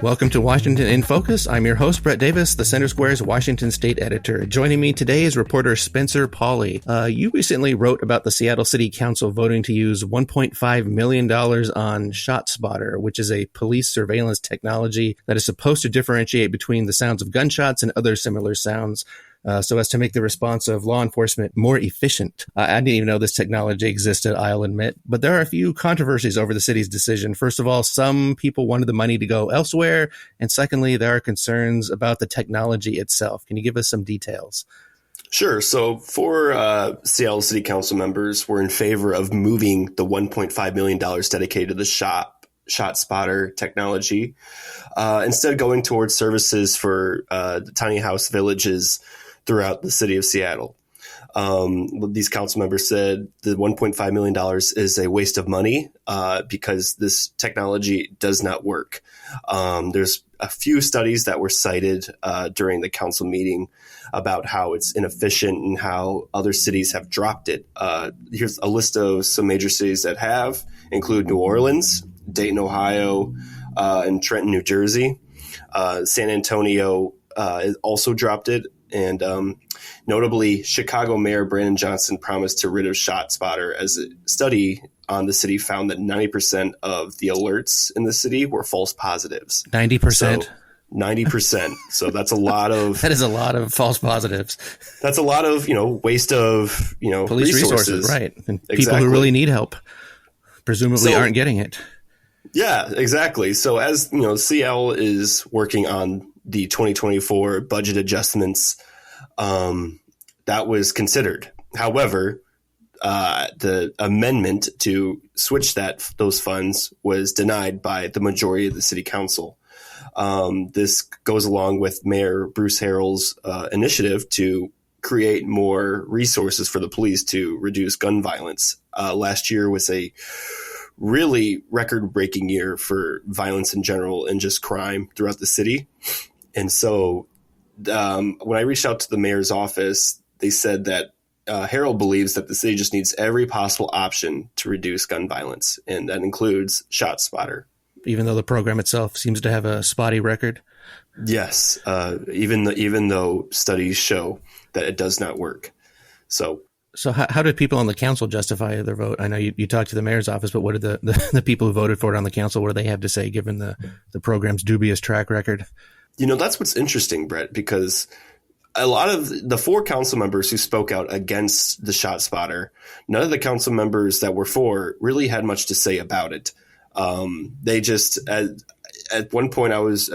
Welcome to Washington in Focus. I'm your host, Brett Davis, the Center Square's Washington State editor. Joining me today is reporter Spencer Pauley. You recently wrote about the Seattle City Council voting to use $1.5 million on ShotSpotter, which is a police surveillance technology that is supposed to differentiate between the sounds of gunshots and other similar sounds, so as to make the response of law enforcement more efficient. I didn't even know this technology existed, I'll admit. But there are a few controversies over the city's decision. First of all, some people wanted the money to go elsewhere. And secondly, there are concerns about the technology itself. Can you give us some details? Sure. So four Seattle City Council members were in favor of moving the $1.5 million dedicated to the ShotSpotter technology, instead going towards services for the tiny house villages throughout the city of Seattle. These council members said the $1.5 million is a waste of money because this technology does not work. There's a few studies that were cited during the council meeting about how it's inefficient and how other cities have dropped it. Here's a list of some major cities that have, include New Orleans, Dayton, Ohio, and Trenton, New Jersey. San Antonio also dropped it. And notably, Chicago Mayor Brandon Johnson promised to rid of ShotSpotter, as a study on the city found that 90% of the alerts in the city were false positives. 90%? So, 90%. So that's a lot of... That is a lot of false positives. That's a lot of, waste of, police resources. Right. And people who really need help presumably aren't getting it. Yeah, exactly. So as, Seattle is working on the 2024 budget adjustments, that was considered. However, the amendment to switch those funds was denied by the majority of the city council. This goes along with Mayor Bruce Harrell's initiative to create more resources for the police to reduce gun violence. Last year was a really record-breaking year for violence in general and just crime throughout the city. And so when I reached out to the mayor's office, they said that Harold believes that the city just needs every possible option to reduce gun violence, and that includes ShotSpotter. Even though the program itself seems to have a spotty record? Yes, even though studies show that it does not work. So how did people on the council justify their vote? I know you talked to the mayor's office, but what did the people who voted for it on the council, what do they have to say given the program's dubious track record? That's what's interesting, Brett, because a lot of the four council members who spoke out against the ShotSpotter, none of the council members that were for really had much to say about it. They just, at one point I was,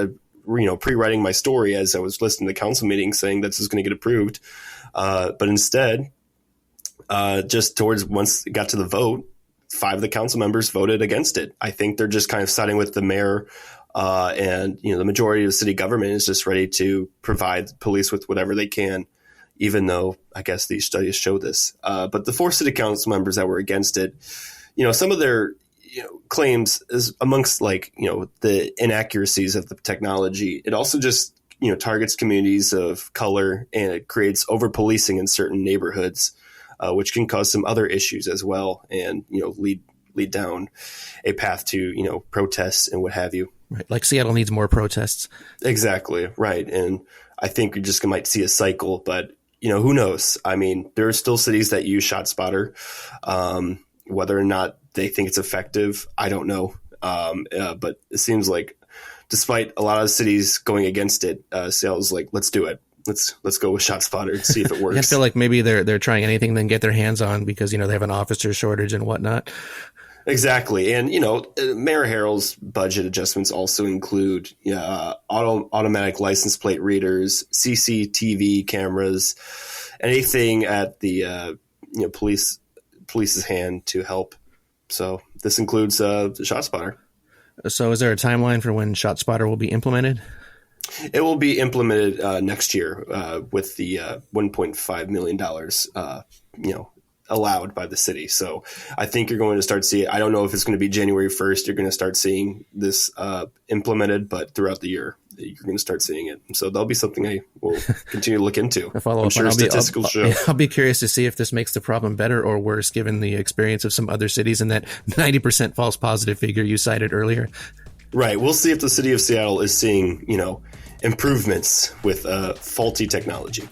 pre-writing my story as I was listening to the council meeting saying this is going to get approved. But instead, just towards once it got to the vote, 5 of the council members voted against it. I think they're just kind of siding with the mayor, and the majority of the city government is just ready to provide the police with whatever they can, even though I guess these studies show this. But the 4 city council members that were against it, some of their claims is amongst the inaccuracies of the technology. It also just targets communities of color, and it creates over policing in certain neighborhoods, which can cause some other issues as well, and lead down a path to protests and what have you. Right, like Seattle needs more protests. Exactly, right. And I think we just might see a cycle, but who knows? I mean, there are still cities that use ShotSpotter. Whether or not they think it's effective, I don't know. But it seems like, despite a lot of cities going against it, Seattle's like, let's do it. Let's go with ShotSpotter and see if it works. I feel like maybe they're trying anything they can get their hands on because they have an officer shortage and whatnot. Exactly, and Mayor Harrell's budget adjustments also include automatic license plate readers, CCTV cameras, anything at the police's hand to help. So this includes the ShotSpotter. So is there a timeline for when ShotSpotter will be implemented? It will be implemented next year with the $1.5 million, allowed by the city. So I think you're going to start seeing, I don't know if it's going to be January 1st, you're going to start seeing this implemented, but throughout the year, you're going to start seeing it. So that'll be something I will continue to look into. I'm sure statistical show. I'll be curious to see if this makes the problem better or worse, given the experience of some other cities and that 90% false positive figure you cited earlier. Right. We'll see if the city of Seattle is seeing, improvements with faulty technology.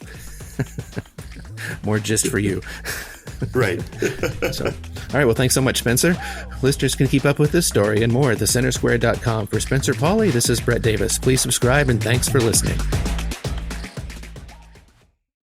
More just for you. Right. So, all right. Well, thanks so much, Spencer. Listeners can keep up with this story and more at thecentersquare.com. For Spencer Pauly, this is Brett Davis. Please subscribe and thanks for listening.